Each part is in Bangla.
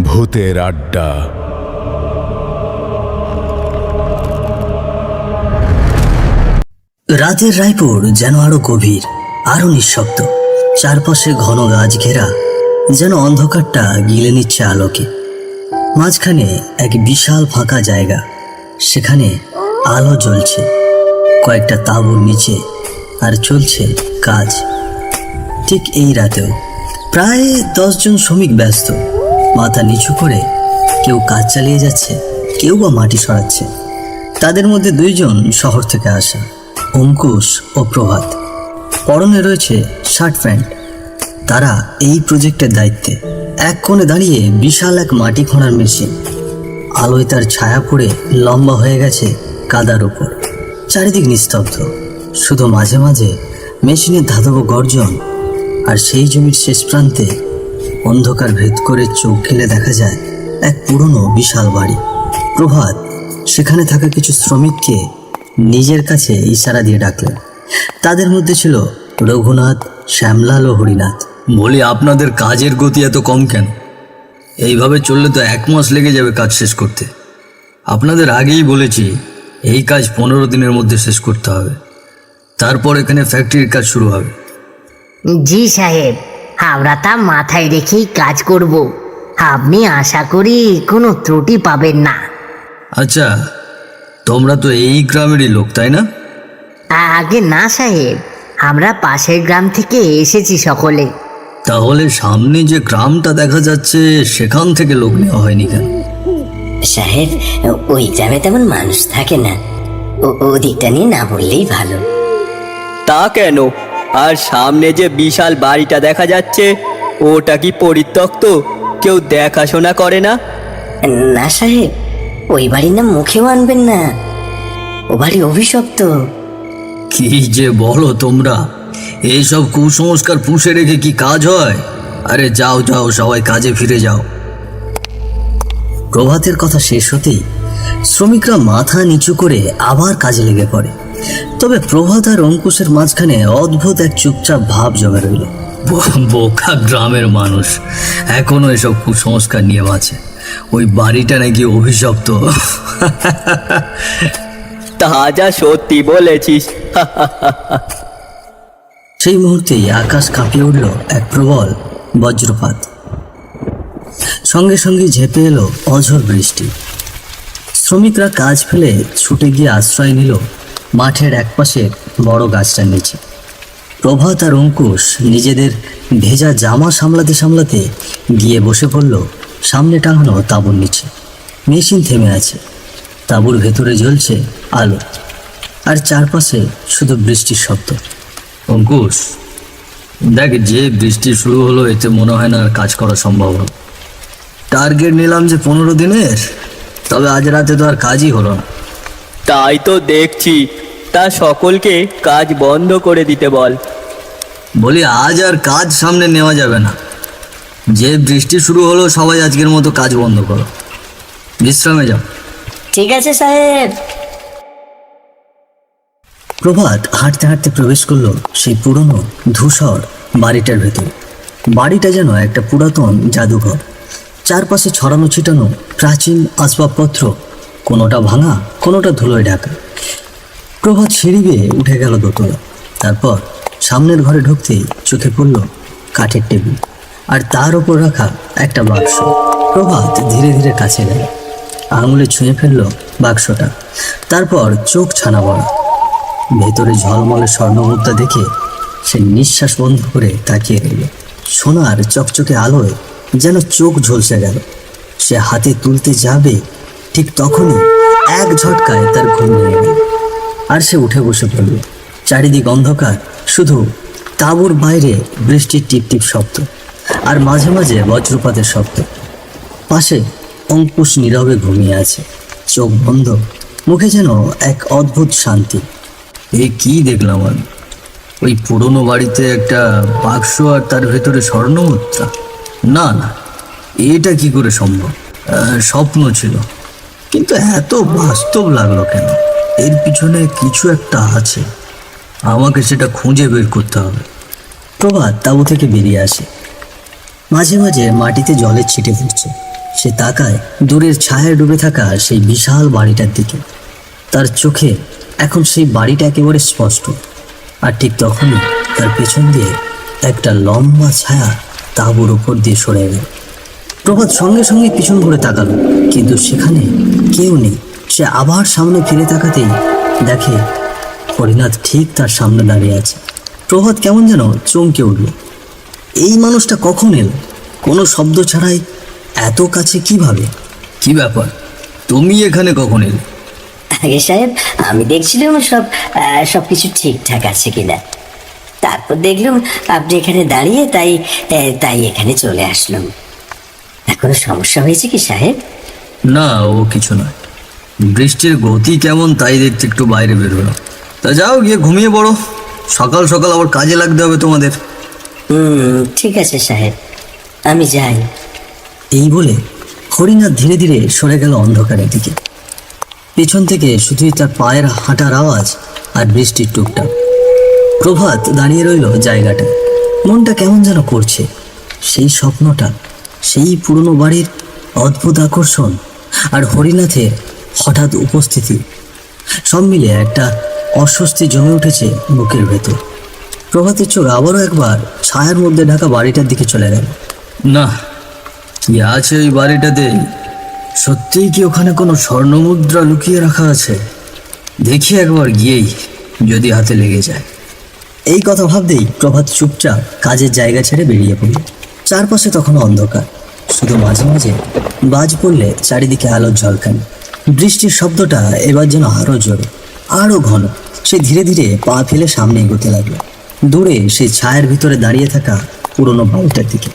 ভূতের আড্ডা। রাতের রায়পুর যেন আরো গভীর, আরো নিঃশব্দ। চারপাশে ঘন গাছ ঘেরা, যেন অন্ধকারটা গিলে নিচ্ছে আলোকে। মাঝখানে এক বিশাল ফাঁকা জায়গা, সেখানে আলো জ্বলছে কয়েকটা তাঁবুর নিচে, আর চলছে কাজ। ঠিক এই রাতেও প্রায় 10 জন শ্রমিক ব্যস্ত, মাথা নিচু করে কেউ কাজ চালিয়ে যাচ্ছে, কেউ বা মাটি সরাচ্ছে। তাদের মধ্যে 2 জন শহর থেকে আসা, অঙ্কুশ ও প্রভাত। পরনে রয়েছে শার্ট প্যান্ট। তারা এই প্রজেক্টের দায়িত্বে। এক কোণে দাঁড়িয়ে বিশাল এক মাটি খোঁড়ার মেশিন, আলোয় তার ছায়া পড়ে লম্বা হয়ে গেছে কাদার উপর। চারিদিক নিস্তব্ধ, শুধু মাঝে মাঝে মেশিনের ধাতব গর্জন। আর সেই জমির শেষ প্রান্তে অন্ধকার ভেদ করে চোখ গেলে দেখা যায় এক পুরনো বিশাল বাড়ি। প্রভাত সেখানে থাকা কিছু শ্রমিককে নিজের কাছে ইশারা দিয়ে ডাকলেন। তাদের মধ্যে ছিল রঘুনাথ, শ্যামলাল ও হরিনাথ। বলি, আপনাদের কাজের গতি এত কম কেন? এইভাবে চললে তো 1 মাস লেগে যাবে কাজ শেষ করতে। আপনাদের আগেই বলেছি এই কাজ 15 দিনের মধ্যে শেষ করতে হবে, তারপর এখানে ফ্যাক্টরির কাজ শুরু হবে। জি সাহেব, আমরা তা মাথায় রেখেই কাজ করব। আপনি আশা করি কোনো ত্রুটি পাবেন না। আচ্ছা, তোমরা তো এই গ্রামেরই লোক, তাই না? আগে না সাহেব, আমরা পাশের গ্রাম থেকে এসেছি সকলে। তাহলে সামনে যে গ্রামটা দেখা যাচ্ছে সেখান থেকে লোক নেওয়া হয়নি কেন? সাহেব, ওই গ্রামে তেমন মানুষ থাকে না, ওদিকটা নিয়ে না বললেই ভালো। তা কেন? আর সামনে যে বিশাল বাড়িটা দেখা যাচ্ছে, ওটা কি পরিত্যক্ত? কেউ দেখাশোনা করে না? না সাহেব, ওই বাড়ির নাম মুখেও আনবেন না, ও বাড়ি অভিশপ্ত। কি যে বলো তোমরা! এইসব কুসংস্কার পুষে রেখে কি কাজ হয়? আরে যাও যাও, সবাই কাজে ফিরে যাও। প্রভাতের কথা শেষ হতেই শ্রমিকরা মাথা নিচু করে আবার কাজে লেগে পড়ে। তবে প্রভাত আর অঙ্কুশের মাঝখানে অদ্ভুত এক চুপচাপ ভাব জমে রইল। বোকা গ্রামের মানুষ এখনো এসব কুসংস্কার নিয়ে বাঁচে। ওই বাড়িটা নাকি অভিশপ্ত। তাজা সত্যি বলেছিস। সেই মুহূর্তেই আকাশ কাঁপিয়ে উঠল এক প্রবল বজ্রপাত। সঙ্গে সঙ্গে ঝেঁপে এলো অঝোর বৃষ্টি। শ্রমিকরা কাজ ফেলে ছুটে গিয়ে আশ্রয় নিল মাঠের একপাশের বড় গাছটার নিচে। প্রভাত আর অঙ্কুশ নিজেদের ভেজা জামা সামলাতে সামলাতে গিয়ে বসে পড়ল সামনে টাঙানো তাঁবুর নিচে। মেশিন থেমে আছে, তাঁবুর ভেতরে জ্বলছে আলো, আর চারপাশে শুধু বৃষ্টির শব্দ। অঙ্কুশ, দেখ, যে বৃষ্টি শুরু হলো এতে মনে হয় না আর কাজ করা সম্ভব হবে। টার্গেট নিলাম যে 15 দিনের, তবে আজ রাতে তো আর কাজই হলো না। তাই তো দেখছি। তা সকলকে কাজ বন্ধ করে দিতে বল। বলি, আজ আর কাজ সামনে নেওয়া যাবে না। যে বৃষ্টি শুরু হলো, সবাই আজকের মতো কাজ বন্ধ করো, বিশ্রামে যাও। ঠিক আছে সাহেব। প্রভাত হাঁটতে হাঁটতে প্রবেশ করলো সেই পুরনো ধূসর বাড়িটার ভেতর। বাড়িটা যেন একটা পুরাতন জাদুঘর। চারপাশে ছড়ানো ছিটানো প্রাচীন আসবাবপত্র, কোনোটা ভাঙা, কোনোটা ধুলোয় ঢাকা। প্রভাত সিঁড়ি বেয়ে উঠে গেল দোতলা। তারপর সামনের ঘরে ঢুকতেই চোখে পড়ল কাঠের টেবিল, আর তার ওপর রাখা একটা বাক্স। প্রভাত ধীরে ধীরে কাছে গেল, আঙুলে ছুঁয়ে ফেলল বাক্সটা। তারপর চোখ ছানা বড়া। ভেতরে ঝলমলে স্বর্ণমুদ্রা দেখে সে নিঃশ্বাস বন্ধ করে তাকিয়ে রইল। সোনার চকচকে আলোয় যেন চোখ ঝলসে গেল। সে হাতে তুলতে যাবে, ঠিক তখনই এক ঝটকায় তার ঘুম ভেঙে গেল, আর সে উঠে বসে পড়ল। চারিদিক অন্ধকার, শুধু তাঁবুর বাইরে বৃষ্টির টিপটিপ শব্দ, আর মাঝে মাঝে বজ্রপাতের শব্দ। পাশে অঙ্কুশ নীরবে ঘুমিয়ে আছে, চোখ বন্ধ, মুখে যেন এক অদ্ভুত শান্তি। এ কি দেখলাম আমি? ওই পুরনো বাড়িতে একটা বাক্স, আর তার ভেতরে স্বর্ণমুদ্রা? না না, এটা কি করে সম্ভব? স্বপ্ন ছিল, কিন্তু এত বাস্তব লাগলো কেন? এর পিছনে কিছু একটা আছে, আমাকে সেটা খুঁজে বের করতে হবে। প্রভাত তাঁবু থেকে বেরিয়ে আসে। মাঝে মাঝে মাটিতে জলের ছিটে পড়ছে, সে তাকায় দূরের ছায়ায় ডুবে থাকা সেই বিশাল বাড়িটার দিকে। তার চোখে এখন সেই বাড়িটা একেবারে স্পষ্ট। আর ঠিক তখনই তার পেছন দিয়ে একটা লম্বা ছায়া তাঁবুর উপর দিয়ে সরে গেল। প্রভাত সঙ্গে সঙ্গে পিছন ঘুরে তাকালো, কিন্তু সেখানে কেউ নেই। সে আবার সামনে ফিরে তাকাতেই দেখে হরিনাথ ঠিক তার সামনে দাঁড়িয়ে আছে। প্রভাত কেমন যেন চমকে উঠল। এই মানুষটা কখন এলো? কোনো শব্দ ছাড়াই এত কাছে কিভাবে? কি ব্যাপার, তুমি এখানে কখন এলে? আগে সাহেব, আমি দেখছিলাম সব কিছু ঠিকঠাক আছে কিনা। তারপর দেখলাম আপনি এখানে দাঁড়িয়ে, তাই এখানে চলে আসলাম। কোনো সমস্যা হয়েছে কি সাহেব? না, ও কিছু নয়। বৃষ্টির গতি কেমন তাই দেখতে একটু বাইরে বের হলো। তা যাও, গিয়ে ঘুমিয়ে পড়ো, সকাল সকাল আবার কাজে লাগতে হবে তোমাদের। ঠিক আছে সাহেব, আমি যাই। এই বলে হরিনাথ ধীরে ধীরে সরে গেল অন্ধকারের দিকে। পেছন থেকে শুধুই তার পায়ের হাঁটার আওয়াজ আর বৃষ্টির টুকটাক। প্রভাত দাঁড়িয়ে রইল জায়গাটা। মনটা কেমন যেন করছে। সেই স্বপ্নটা, সেই পুরনো বাড়ির অদ্ভুত আকর্ষণ আর হরিনাথের হঠাৎ উপস্থিতি, সব মিলে একটা অস্বস্তি জমে উঠেছে বুকের ভেতর। প্রভাতের চোখ আবারও একবার ছায়ার মধ্যে ঢাকা বাড়িটার দিকে চলে গেল। না, কি আছে ওই বাড়িটাতে? সত্যিই কি ওখানে কোনো স্বর্ণমুদ্রা লুকিয়ে রাখা আছে? দেখি একবার গিয়েই, যদি হাতে লেগে যায়। এই কথা ভাবতেই প্রভাত চুপচাপ কাজের জায়গা ছেড়ে বেরিয়ে পড়ল। চারপাশে তখন অন্ধকার, শুধু মাঝে মাঝে বাজ পড়লে চারিদিকে আলোর ঝলকানি। বৃষ্টির শব্দটা এবার যেন আরো জোরে, আরো ঘন। সে ধীরে ধীরে পা ফেলে সামনে এগোতে লাগলো, দূরে সেই ছায়ার ভিতরে দাঁড়িয়ে থাকা পুরনো বাড়িটার দিকে।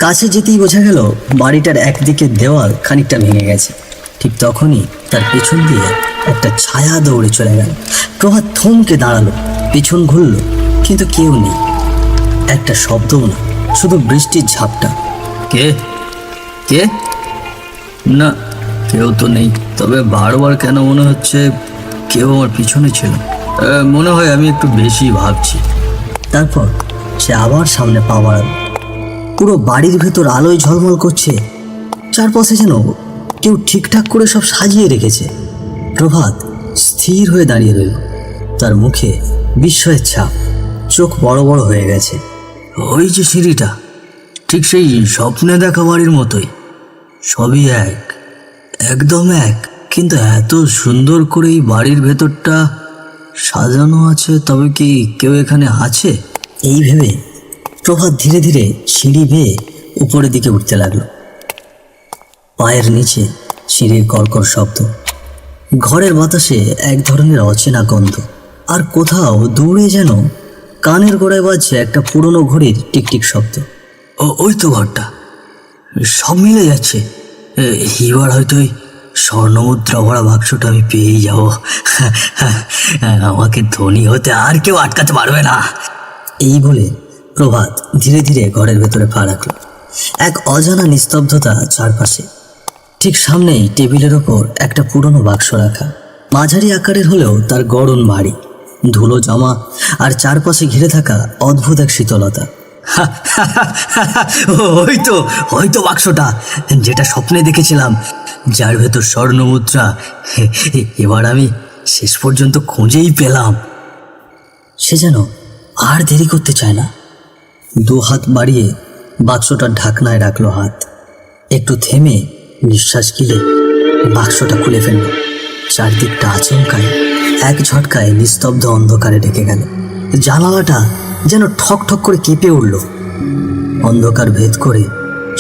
কাছে যেতেই বোঝা গেল বাড়িটার একদিকে দেওয়াল খানিকটা ভেঙে গেছে। ঠিক তখনই তার পেছন দিয়ে একটা ছায়া দৌড়ে চলে গেল। প্রভাত থমকে দাঁড়ালো, পেছন ঘুরল, কিন্তু কেউ নেই। একটা শব্দও না, শুধু বৃষ্টির ঝাপটা। কে কে? না, কেউ তো নেই। তবে বারবার কেন মনে হচ্ছে কেউ আমার পিছনে ছিল। মনে হয় আমি একটু বেশি ভাবছি। তারপর সে আবার সামনে পা বাড়ালো। পুরো বাড়ির ভেতর আলোয় ঝলমল করছে। চারপাশে যেন কেউ ঠিকঠাক করে সব সাজিয়ে রেখেছে। প্রভাত স্থির হয়ে দাঁড়িয়ে রইল, তার মুখে বিস্ময়ের ছাপ, চোখ বড় বড় হয়ে গেছে। ওই যে সিঁড়িটা, ঠিক সেই স্বপ্নে দেখা বাড়ির মতোই, সবই এক, একদম এক। কিন্তু এত সুন্দর করে এই বাড়ির ভেতরটা সাজানো আছে, তবে কি কেউ এখানে আছে? এই ভেবে প্রভাত ধীরে ধীরে সিঁড়ি বেয়ে উপরের দিকে উঠতে লাগলো। পায়ের নিচে সিঁড়ির কড়কড় শব্দ, ঘরের বাতাসে এক ধরনের অচেনা গন্ধ, আর কোথাও দূরে যেন কানের গোড়ায় বাজছে একটা পুরনো ঘড়ির টিকটিক শব্দ। ওই তো ঘরটা, সব মিলে যাচ্ছে। এবার হয়তো ওই স্বর্ণমুদ্রা ভরা বাক্সটা আমি পেয়েই যাবো। আমাকে ধনী হতে আর কেউ আটকাতে পারবে না। এই বলে প্রভাত ধীরে ধীরে ঘরের ভেতরে পা রাখল। এক অজানা নিস্তব্ধতা চারপাশে। ঠিক সামনেই টেবিলের ওপর একটা পুরনো বাক্স রাখা, মাঝারি আকারের হলেও তার গড়ন ভারী, ধুলো জমা আর চারপাশে ঘিরে থাকা অদ্ভুত এক শীতলতা। ওই তো বাক্সটা, যেটা স্বপ্নে দেখেছিলাম, যার ভেতর স্বর্ণমুদ্রা। এবার আমি শেষ পর্যন্ত খুঁজেই পেলাম। সে যেন আর দেরি করতে চায় না। দু হাত বাড়িয়ে বাক্সটার ঢাকনায় রাখলো হাত। একটু থেমে নিঃশ্বাস গিলে বাক্সটা খুলে ফেলল। চারদিকটা আচমকায় এক ঝটকায় নিস্তব্ধ অন্ধকারে ঢেকে গেল। জানালাটা যেন ঠক ঠক করে কেঁপে উঠল। অন্ধকার ভেদ করে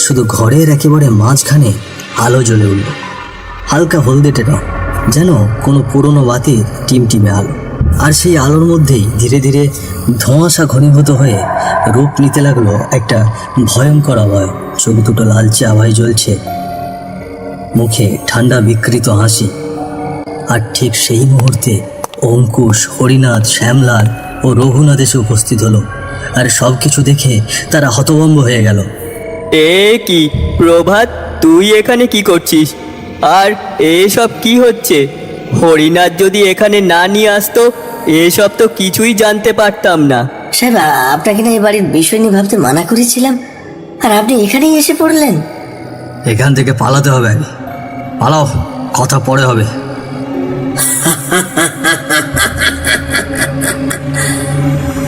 শুধু ঘরের একেবারে মাঝখানে আলো জ্বলে উঠল, হালকা হলদেটে রং, যেন কোনো পুরনো বাতির টিমটিমে আলো। আর সেই আলোর মধ্যেই ধীরে ধীরে ধোঁয়াশা ঘনীভূত হয়ে রূপ নিতে লাগলো একটা ভয়ঙ্কর আভয়। চোখ দুটো লালচে আভায় জ্বলছে, মুখে ঠান্ডা বিকৃত হাসি। আর ঠিক সেই মুহূর্তে অঙ্কুশ, হরিনাথ, শ্যামলাল ও রঘুনাথ এসে উপস্থিত হলো। আর সব কিছু দেখে তারা হতভম্ব হয়ে গেল। এ কি প্রভাত, তুই এখানে কি করছিস? আর এসব কি হচ্ছে? হরিনাথ যদি এখানে না নিয়ে আসতো, এসব তো কিছুই জানতে পারতাম না। সাহেব, আপনাকে না এই বাড়ির বিষয় নিয়ে ভাবতে মানা করেছিলাম, আর আপনি এখানেই এসে পড়লেন। এখান থেকে পালাতে হবে আগে। পালাও, কথা পরে হবে।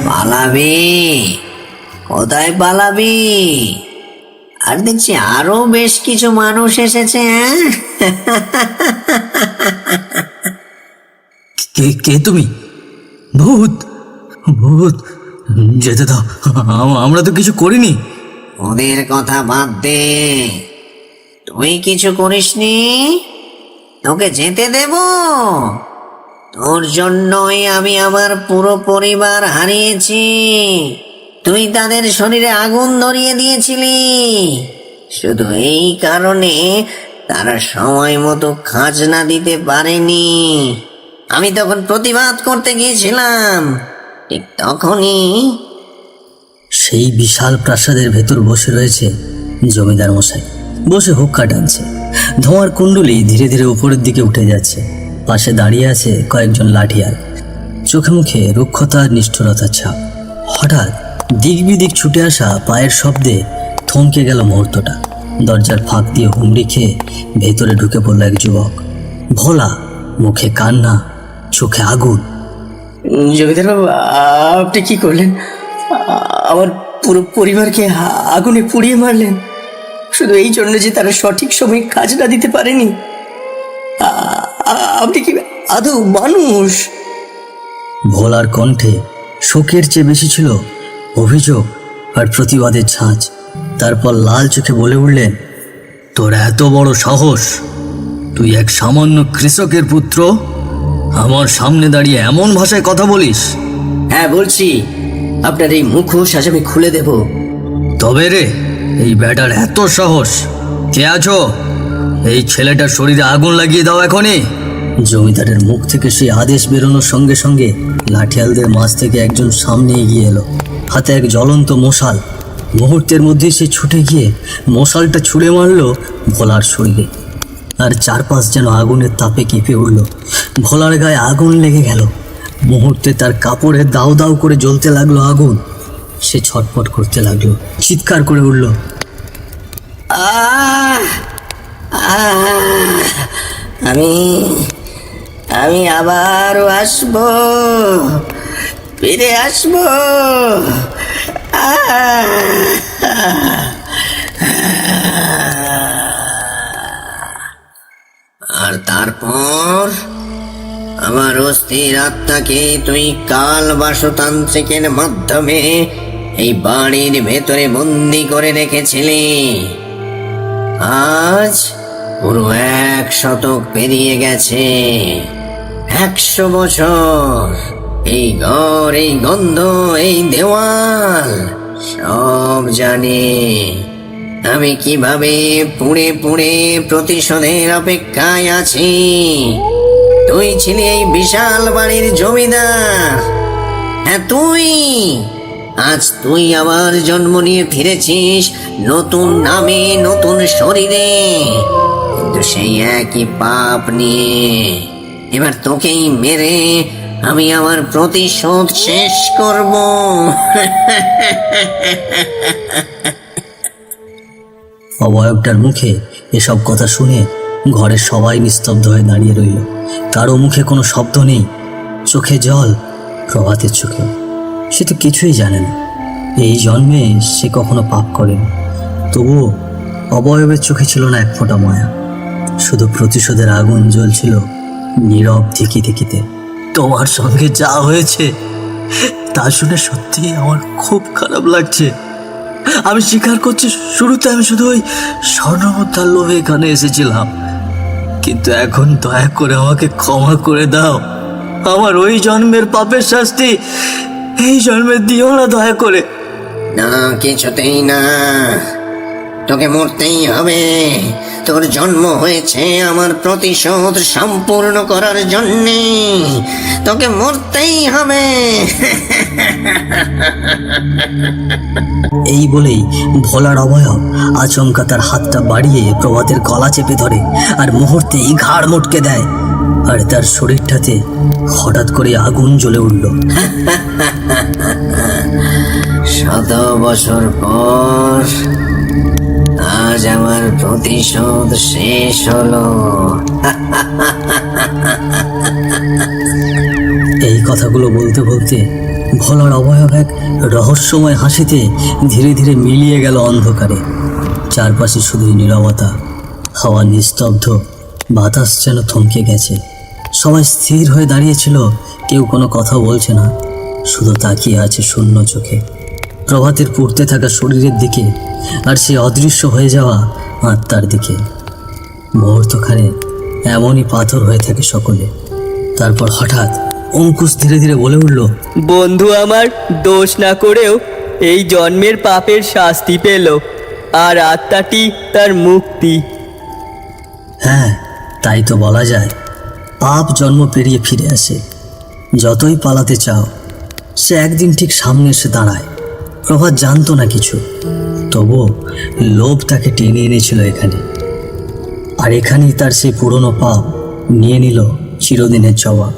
পালাবি? কোথায় পালাবি? আর দেখছি আরো বেশ কিছু মানুষ এসেছে। কে কে তুমি? ভূত? ভূত? যেতে দাও, আমরা তো কিছু করিনি। ওদের কথা বাদ দে, তুই কিছু করিসনি, তোকে যেতে দেব? তোর জন্যই আমি আমার পুরো পরিবার হারিয়েছি। তুই তাদের শরীরে আগুন ধরিয়ে দিয়েছিলি, শুধু এই কারণে তারা সময় মতো খাজনা দিতে পারেনি। আমি তখন প্রতিবাদ করতে গিয়েছিলাম, ঠিক তখনই সেই বিশাল প্রাসাদের ভেতর বসে রয়েছে জমিদার মশাই। বসে হুক্কা টানছে। ধোঁয়ার কুণ্ডলি ধীরে ধীরে উপরের দিকে উঠে যাচ্ছে। পাশে দাঁড়িয়ে আছে কয়েকজন লাঠিয়াল, চোখে মুখে রুক্ষতা আর নিষ্ঠুরতার ছাপ। হঠাৎ দিক বিদিক ছুটে আসা পায়ের শব্দে থমকে গেল মুহূর্তটা। দরজার ফাঁক দিয়ে হুমড়ি খেয়ে ভেতরে ঢুকে পড়ল এক যুবক। ভোলা, মুখে কান্না, চোখে আগুন। জমিদার বাবু, আপনি কি করলেন? আমার পুরো পরিবারকে আগুনে পুড়িয়ে মারলেন, শুধু এই জন্য যে তারা সঠিক সময়ে খাজনা দিতে পারেনি। আপনি কি আদৌ মানুষ? ভোলার কণ্ঠে শোকের চেয়ে বেশি ছিল অভিযোগ আর প্রতিবাদের ঝাঁজ। তারপর লাল চোখে বলে উঠলেন, তোর এত বড় সাহস! তুই এক সামান্য কৃষকের পুত্র, আমার সামনে দাঁড়িয়ে এমন ভাষায় কথা বলিস? হ্যাঁ বলছি, আপনার এই মুখোশ আজ আমি খুলে দেব। তবে রে, এই ব্যাটার এত সাহস! কে আছো? এই ছেলেটার শরীরে আগুন লাগিয়ে দাও এখনই। জমিদারের মুখ থেকে সেই আদেশ বেরোনোর সঙ্গে সঙ্গে লাঠিয়ালদের মাঝ থেকে একজন সামনে এগিয়ে এলো, হাতে এক জ্বলন্ত মশাল। মুহূর্তের মধ্যে সে ছুটে গিয়ে মশালটা ছুঁড়ে মারল ভোলার শরীরে। আর চারপাশ যেন আগুনের তাপে কেঁপে উঠল। ভোলার গায়ে আগুন লেগে গেল। মুহূর্তে তার কাপড়ে দাউ দাউ করে জ্বলতে লাগলো আগুন। সে ছটফট করতে লাগলো, চিৎকার করে উঠল, আহ আহ আমি আমি আবারও আসবো, ফিরে আসবো। আর তারপর আমার অস্থির আত্মাকে তুই কাল বাসতান্ত্রিকের মাধ্যমে এই বাড়ির ভেতরে বন্দি করে রেখেছিলি। আজ পুরো 1 শতক পেরিয়ে গেছে, 100 বছর। এই ঘর, এই গন্ধ, এই দেওয়াল সব জানি আমি কিভাবে পুড়ে পুড়ে প্রতিশোধের অপেক্ষায় আছি। তুই ছিলি এই বিশাল বাড়ির জমিদার। হ্যাঁ তুই। আজ তুই আবার জন্ম নিয়ে ফিরেছিস নতুন নামে, নতুন শরীরে, কিন্তু সেই একই পাপ নিয়ে। এবার তোকেই মেরে আমি আমার প্রতিশোধ শেষ করব। অবয়বটার মুখে এসব কথা শুনে ঘরের সবাই নিস্তব্ধ হয়ে দাঁড়িয়ে রইল। কারো মুখে কোনো শব্দ নেই, চোখে জল, প্রভাতের চোখে। সে তো কিছুই জানে না। এই জন্মে সে কখনো পাপ করেনি, তবুও অবয়বের চোখে ছিল না এক ফোঁটা মায়া। শুধু প্রতিশোধের আগুন জ্বলছিল নীরব ধিকি ধিকিতে। তোমার সঙ্গে যা হয়েছে তা শুনে সত্যি আমার খুব খারাপ লাগছে। আমি স্বীকার করছি, শুরুতে আমি শুধু ওই স্বর্ণমুদ্রার লোভে এখানে এসেছিলাম, কিন্তু এখন দয়া করে আমাকে ক্ষমা করে দাও। আমার ওই জন্মের পাপের শাস্তি এই জন্মে দিও না দয়া করে। না, কিছুতেই না। তোকে মরতেই হবে। তোর জন্ম হয়েছে আমার প্রতিশোধ সম্পূর্ণ করার জন্যে। তোকে মরতেই হবে। এই বলেই ভোলার অবয়ব আচমকা তার হাতটা বাড়িয়ে প্রভাতের গলা চেপে ধরে আর মুহূর্তেই ঘাড় মটকে দেয়। আর তার শরীরটাতে হঠাৎ করে আগুন জ্বলে উঠল। 100 বছর পর আজ আমার প্রতিশোধ শেষ হলো। এই কথাগুলো বলতে বলতে ভোলার অবয়ব এক রহস্যময় হাসিতে ধীরে ধীরে মিলিয়ে গেল অন্ধকারে। চারপাশে শুধুই নীরবতা, হাওয়া নিস্তব্ধ, বাতাস যেন থমকে গেছে। সবাই স্থির হয়ে দাঁড়িয়েছিল, কেউ কোনো কথা বলছে না, শুধু তাকিয়ে আছে শূন্য চোখে প্রভাতের পুড়তে থাকা শরীরের দিকে আর সে অদৃশ্য হয়ে যাওয়া আত্মার দিকে। মুহূর্তখানে এমনই পাথর হয়ে থাকে সকলে। তারপর হঠাৎ অঙ্কুশ ধীরে ধীরে বলে উঠল, বন্ধু আমার দোষ না করেও এই জন্মের পাপের শাস্তি পেল, আর আত্মাটি তার মুক্তি। হ্যাঁ, তাই তো বলা যায়। পাপ জন্ম পেরিয়ে ফিরে আসে। যতই পালাতে চাও, সে একদিন ঠিক সামনে এসে দাঁড়ায়। প্রভাত জানতো না কিছু, তবুও লোভ তাকে টেনে এনেছিল এখানে। আর এখানেই তার সেই পুরনো পাপ নিয়ে নিল চিরদিনের জবাব।